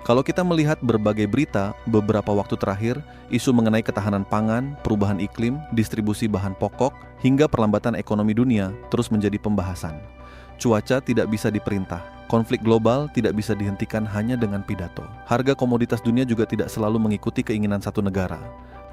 Kalau kita melihat berbagai berita beberapa waktu terakhir, isu mengenai ketahanan pangan, perubahan iklim, distribusi bahan pokok, hingga perlambatan ekonomi dunia terus menjadi pembahasan. Cuaca tidak bisa diperintah, konflik global tidak bisa dihentikan hanya dengan pidato. Harga komoditas dunia juga tidak selalu mengikuti keinginan satu negara.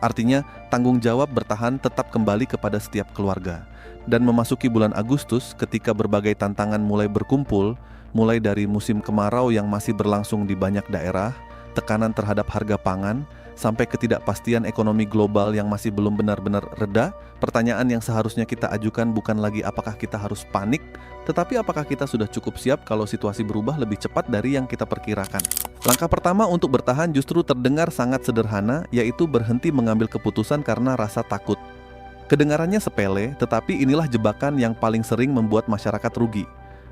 Artinya, tanggung jawab bertahan tetap kembali kepada setiap keluarga. Dan memasuki bulan Agustus ketika berbagai tantangan mulai berkumpul, mulai dari musim kemarau yang masih berlangsung di banyak daerah, tekanan terhadap harga pangan, sampai ketidakpastian ekonomi global yang masih belum benar-benar reda, pertanyaan yang seharusnya kita ajukan bukan lagi apakah kita harus panik, tetapi apakah kita sudah cukup siap kalau situasi berubah lebih cepat dari yang kita perkirakan. Langkah pertama untuk bertahan justru terdengar sangat sederhana, yaitu berhenti mengambil keputusan karena rasa takut. Kedengarannya sepele, tetapi inilah jebakan yang paling sering membuat masyarakat rugi.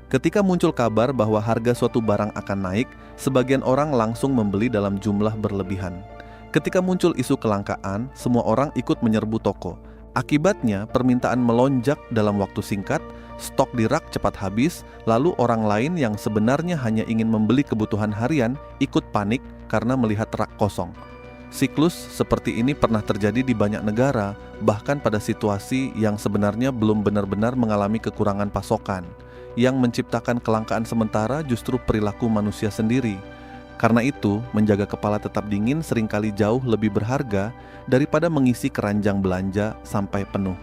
Ketika muncul kabar bahwa harga suatu barang akan naik, sebagian orang langsung membeli dalam jumlah berlebihan. Ketika muncul isu kelangkaan, semua orang ikut menyerbu toko. Akibatnya, permintaan melonjak dalam waktu singkat, stok di rak cepat habis, lalu orang lain yang sebenarnya hanya ingin membeli kebutuhan harian ikut panik karena melihat rak kosong. Siklus seperti ini pernah terjadi di banyak negara, bahkan pada situasi yang sebenarnya belum benar-benar mengalami kekurangan pasokan. Yang menciptakan kelangkaan sementara justru perilaku manusia sendiri. Karena itu, menjaga kepala tetap dingin seringkali jauh lebih berharga daripada mengisi keranjang belanja sampai penuh.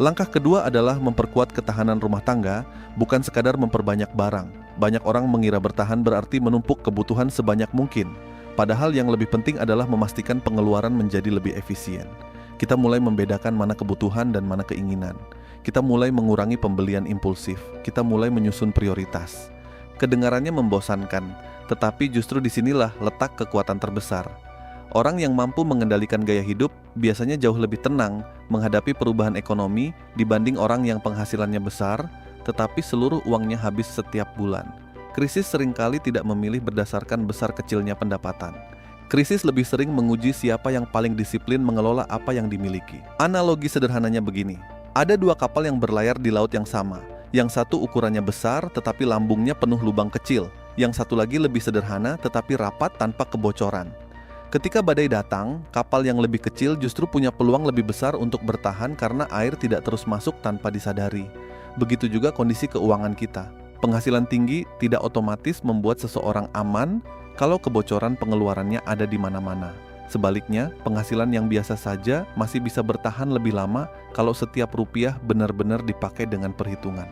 Langkah kedua adalah memperkuat ketahanan rumah tangga, bukan sekadar memperbanyak barang. Banyak orang mengira bertahan berarti menumpuk kebutuhan sebanyak mungkin. Padahal yang lebih penting adalah memastikan pengeluaran menjadi lebih efisien. Kita mulai membedakan mana kebutuhan dan mana keinginan. Kita mulai mengurangi pembelian impulsif. Kita mulai menyusun prioritas. Kedengarannya membosankan, tetapi justru disinilah letak kekuatan terbesar. Orang yang mampu mengendalikan gaya hidup biasanya jauh lebih tenang menghadapi perubahan ekonomi dibanding orang yang penghasilannya besar, tetapi seluruh uangnya habis setiap bulan. Krisis seringkali tidak memilih berdasarkan besar kecilnya pendapatan. Krisis lebih sering menguji siapa yang paling disiplin mengelola apa yang dimiliki. Analogi sederhananya begini. Ada dua kapal yang berlayar di laut yang sama. Yang satu ukurannya besar tetapi lambungnya penuh lubang kecil. Yang satu lagi lebih sederhana tetapi rapat tanpa kebocoran. Ketika badai datang, kapal yang lebih kecil justru punya peluang lebih besar untuk bertahan karena air tidak terus masuk tanpa disadari. Begitu juga kondisi keuangan kita. Penghasilan tinggi tidak otomatis membuat seseorang aman kalau kebocoran pengeluarannya ada di mana-mana. Sebaliknya, penghasilan yang biasa saja masih bisa bertahan lebih lama kalau setiap rupiah benar-benar dipakai dengan perhitungan.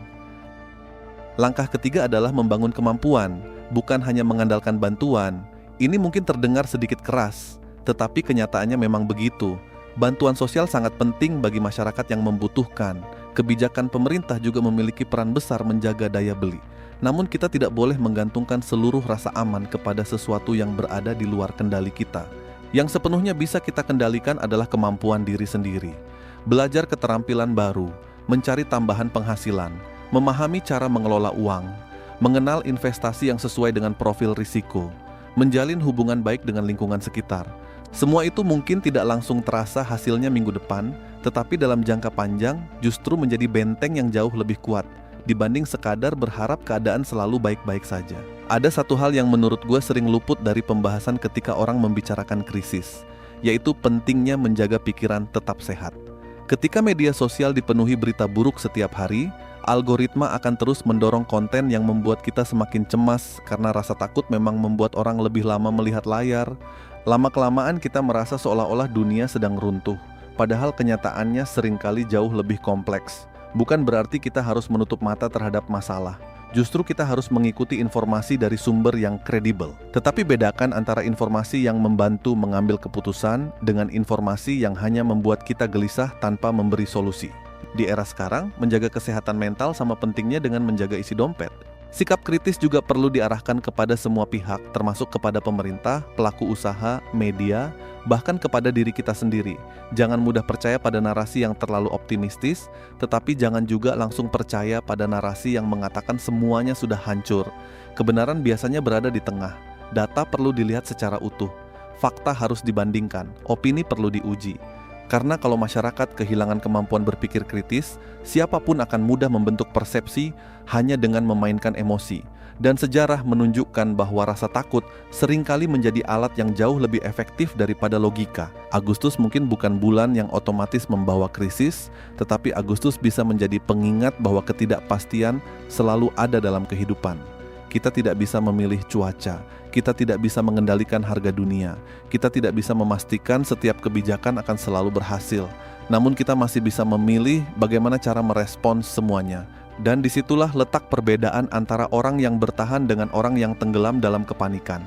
Langkah ketiga adalah membangun kemampuan, bukan hanya mengandalkan bantuan. Ini mungkin terdengar sedikit keras, tetapi kenyataannya memang begitu. Bantuan sosial sangat penting bagi masyarakat yang membutuhkan. Kebijakan pemerintah juga memiliki peran besar menjaga daya beli. Namun kita tidak boleh menggantungkan seluruh rasa aman kepada sesuatu yang berada di luar kendali kita. Yang sepenuhnya bisa kita kendalikan adalah kemampuan diri sendiri. Belajar keterampilan baru, mencari tambahan penghasilan, memahami cara mengelola uang, mengenal investasi yang sesuai dengan profil risiko, menjalin hubungan baik dengan lingkungan sekitar. Semua itu mungkin tidak langsung terasa hasilnya minggu depan, tetapi dalam jangka panjang justru menjadi benteng yang jauh lebih kuat dibanding sekadar berharap keadaan selalu baik-baik saja. Ada satu hal yang menurut gue sering luput dari pembahasan ketika orang membicarakan krisis, yaitu pentingnya menjaga pikiran tetap sehat. Ketika media sosial dipenuhi berita buruk setiap hari, algoritma akan terus mendorong konten yang membuat kita semakin cemas karena rasa takut memang membuat orang lebih lama melihat layar. Lama-kelamaan kita merasa seolah-olah dunia sedang runtuh, padahal kenyataannya seringkali jauh lebih kompleks. Bukan berarti kita harus menutup mata terhadap masalah. Justru kita harus mengikuti informasi dari sumber yang kredibel. Tetapi bedakan antara informasi yang membantu mengambil keputusan dengan informasi yang hanya membuat kita gelisah tanpa memberi solusi. Di era sekarang, menjaga kesehatan mental sama pentingnya dengan menjaga isi dompet. Sikap kritis juga perlu diarahkan kepada semua pihak, termasuk kepada pemerintah, pelaku usaha, media, bahkan kepada diri kita sendiri. Jangan mudah percaya pada narasi yang terlalu optimistis, tetapi jangan juga langsung percaya pada narasi yang mengatakan semuanya sudah hancur. Kebenaran biasanya berada di tengah. Data perlu dilihat secara utuh. Fakta harus dibandingkan, opini perlu diuji. Karena kalau masyarakat kehilangan kemampuan berpikir kritis, siapapun akan mudah membentuk persepsi hanya dengan memainkan emosi. Dan sejarah menunjukkan bahwa rasa takut seringkali menjadi alat yang jauh lebih efektif daripada logika. Agustus mungkin bukan bulan yang otomatis membawa krisis, tetapi Agustus bisa menjadi pengingat bahwa ketidakpastian selalu ada dalam kehidupan. Kita tidak bisa memilih cuaca, kita tidak bisa mengendalikan harga dunia, kita tidak bisa memastikan setiap kebijakan akan selalu berhasil. Namun kita masih bisa memilih bagaimana cara merespons semuanya. Dan disitulah letak perbedaan antara orang yang bertahan dengan orang yang tenggelam dalam kepanikan.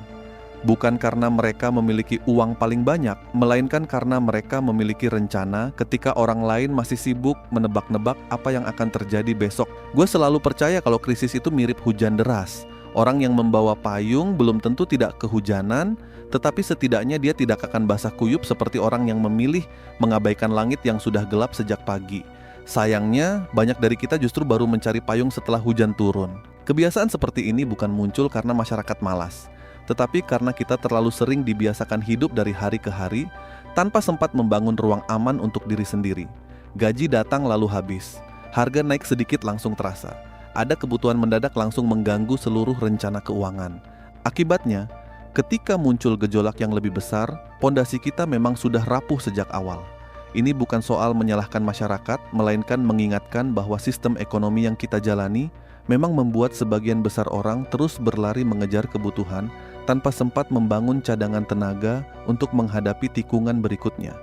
Bukan karena mereka memiliki uang paling banyak, melainkan karena mereka memiliki rencana ketika orang lain masih sibuk menebak-nebak apa yang akan terjadi besok. Gue selalu percaya kalau krisis itu mirip hujan deras. Orang yang membawa payung belum tentu tidak kehujanan, tetapi setidaknya dia tidak akan basah kuyup seperti orang yang memilih mengabaikan langit yang sudah gelap sejak pagi. Sayangnya, banyak dari kita justru baru mencari payung setelah hujan turun. Kebiasaan seperti ini bukan muncul karena masyarakat malas, tetapi karena kita terlalu sering dibiasakan hidup dari hari ke hari tanpa sempat membangun ruang aman untuk diri sendiri. Gaji datang lalu habis, harga naik sedikit langsung terasa. Ada kebutuhan mendadak langsung mengganggu seluruh rencana keuangan. Akibatnya, ketika muncul gejolak yang lebih besar, pondasi kita memang sudah rapuh sejak awal. Ini bukan soal menyalahkan masyarakat, melainkan mengingatkan bahwa sistem ekonomi yang kita jalani memang membuat sebagian besar orang terus berlari mengejar kebutuhan tanpa sempat membangun cadangan tenaga untuk menghadapi tikungan berikutnya.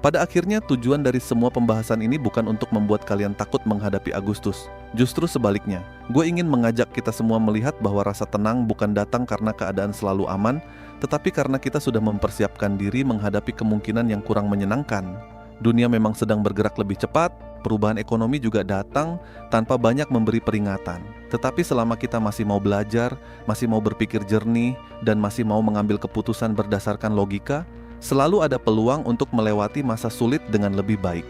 Pada akhirnya, tujuan dari semua pembahasan ini bukan untuk membuat kalian takut menghadapi Agustus. Justru sebaliknya, gue ingin mengajak kita semua melihat bahwa rasa tenang bukan datang karena keadaan selalu aman, tetapi karena kita sudah mempersiapkan diri menghadapi kemungkinan yang kurang menyenangkan. Dunia memang sedang bergerak lebih cepat, perubahan ekonomi juga datang tanpa banyak memberi peringatan. Tetapi selama kita masih mau belajar, masih mau berpikir jernih, dan masih mau mengambil keputusan berdasarkan logika, selalu ada peluang untuk melewati masa sulit dengan lebih baik.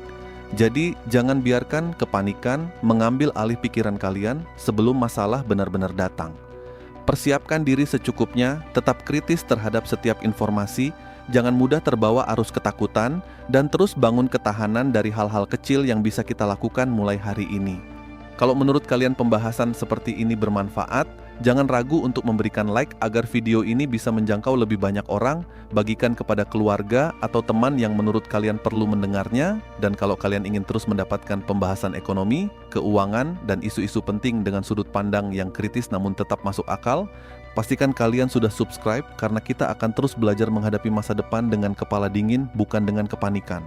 Jadi, jangan biarkan kepanikan mengambil alih pikiran kalian sebelum masalah benar-benar datang. Persiapkan diri secukupnya, tetap kritis terhadap setiap informasi, jangan mudah terbawa arus ketakutan, dan terus bangun ketahanan dari hal-hal kecil yang bisa kita lakukan mulai hari ini. Kalau menurut kalian pembahasan seperti ini bermanfaat, jangan ragu untuk memberikan like agar video ini bisa menjangkau lebih banyak orang, bagikan kepada keluarga atau teman yang menurut kalian perlu mendengarnya, dan kalau kalian ingin terus mendapatkan pembahasan ekonomi, keuangan, dan isu-isu penting dengan sudut pandang yang kritis namun tetap masuk akal, pastikan kalian sudah subscribe karena kita akan terus belajar menghadapi masa depan dengan kepala dingin, bukan dengan kepanikan.